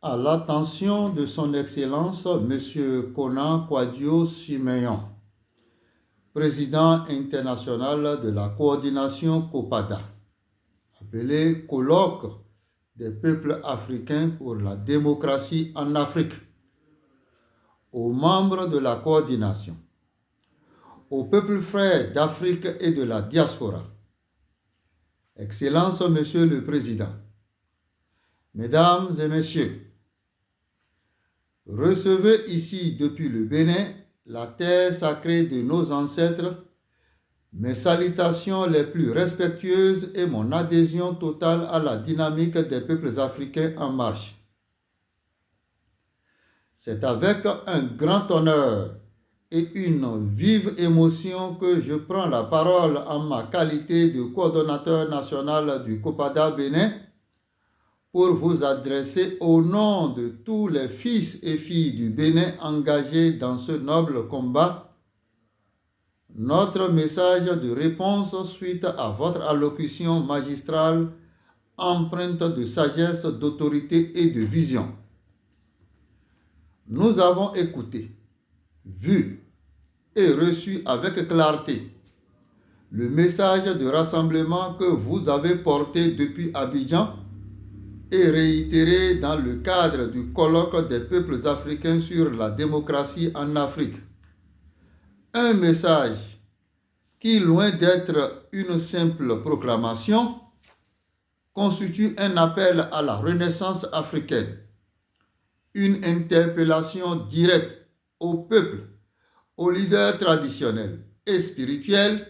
À l'attention de son Excellence M. Konan Kwadwo Simeon, président international de la coordination COPADA, appelé Colloque des peuples africains pour la démocratie en Afrique, aux membres de la coordination, aux peuples frères d'Afrique et de la diaspora. Excellence Monsieur le Président, Mesdames et Messieurs, recevez ici depuis le Bénin, la terre sacrée de nos ancêtres, mes salutations les plus respectueuses et mon adhésion totale à la dynamique des peuples africains en marche. C'est avec un grand honneur et une vive émotion que je prends la parole en ma qualité de coordonnateur national du COPADA Bénin pour vous adresser au nom de tous les fils et filles du Bénin engagés dans ce noble combat notre message de réponse suite à votre allocution magistrale empreinte de sagesse, d'autorité et de vision. Nous avons écouté, vu et reçu avec clarté le message de rassemblement que vous avez porté depuis Abidjan et réitéré dans le cadre du colloque des peuples africains sur la démocratie en Afrique. Un message qui, loin d'être une simple proclamation, constitue un appel à la renaissance africaine, une interpellation directe aux peuples, aux leaders traditionnels et spirituels,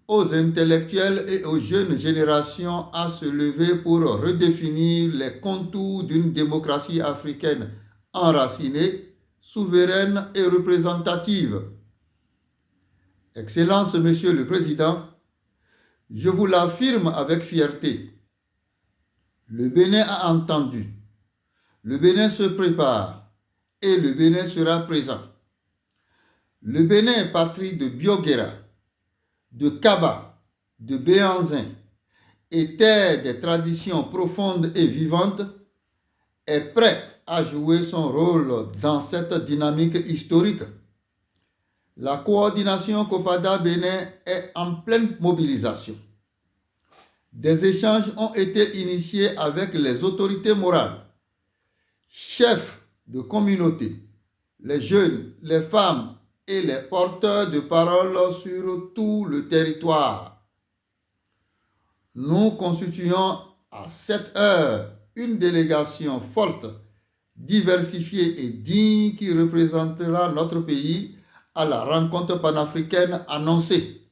aux intellectuels et aux jeunes générations à se lever pour redéfinir les contours d'une démocratie africaine enracinée, souveraine et représentative. Excellence, Monsieur le Président, je vous l'affirme avec fierté. Le Bénin a entendu, le Bénin se prépare et le Bénin sera présent. Le Bénin, patrie de Bioguera, de Kaba, de Béhanzin et terre des traditions profondes et vivantes, est prêt à jouer son rôle dans cette dynamique historique. La coordination COPADA Bénin est en pleine mobilisation. Des échanges ont été initiés avec les autorités morales, chefs de communauté, les jeunes, les femmes et les porteurs de parole sur tout le territoire. Nous constituons à cette heure une délégation forte, diversifiée et digne qui représentera notre pays à la rencontre panafricaine annoncée.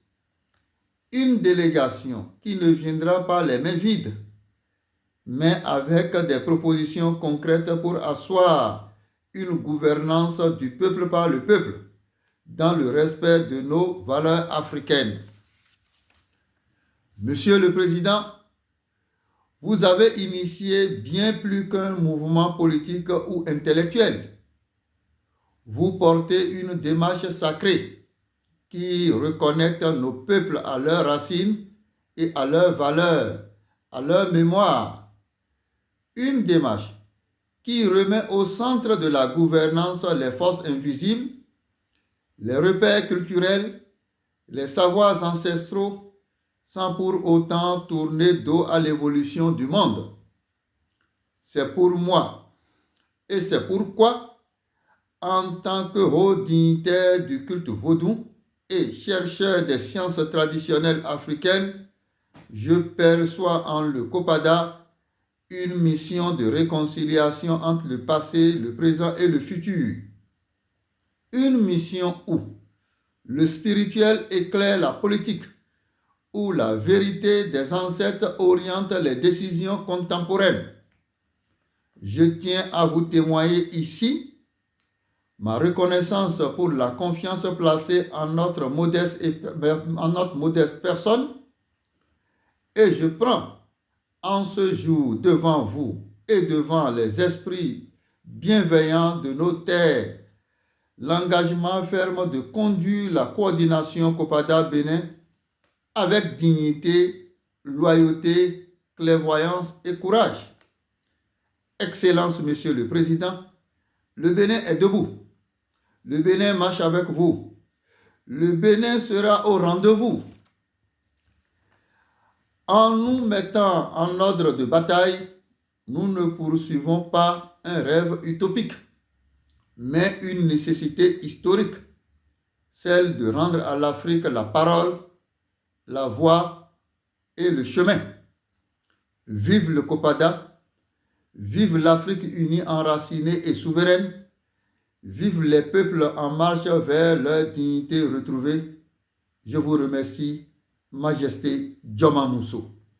Une délégation qui ne viendra pas les mains vides, mais avec des propositions concrètes pour asseoir une gouvernance du peuple par le peuple, dans le respect de nos valeurs africaines. Monsieur le Président, vous avez initié bien plus qu'un mouvement politique ou intellectuel. Vous portez une démarche sacrée qui reconnecte nos peuples à leurs racines et à leurs valeurs, à leur mémoire. Une démarche qui remet au centre de la gouvernance les forces invisibles, les repères culturels, les savoirs ancestraux, sans pour autant tourner dos à l'évolution du monde. C'est pour moi et c'est pourquoi, en tant que haut dignitaire du culte vaudou et chercheur des sciences traditionnelles africaines, je perçois en le COPADA une mission de réconciliation entre le passé, le présent et le futur. Une mission où le spirituel éclaire la politique, où la vérité des ancêtres oriente les décisions contemporaines. Je tiens à vous témoigner ici ma reconnaissance pour la confiance placée en notre modeste personne, et je prends en ce jour devant vous et devant les esprits bienveillants de nos terres l'engagement ferme de conduire la coordination COPADA Bénin avec dignité, loyauté, clairvoyance et courage. Excellence, Monsieur le Président, le Bénin est debout. Le Bénin marche avec vous. Le Bénin sera au rendez-vous. En nous mettant en ordre de bataille, nous ne poursuivons pas un rêve utopique, mais une nécessité historique, celle de rendre à l'Afrique la parole, la voix et le chemin. Vive le COPADA, vive l'Afrique unie, enracinée et souveraine, vive les peuples en marche vers leur dignité retrouvée. Je vous remercie, Majesté Djoma Mousso.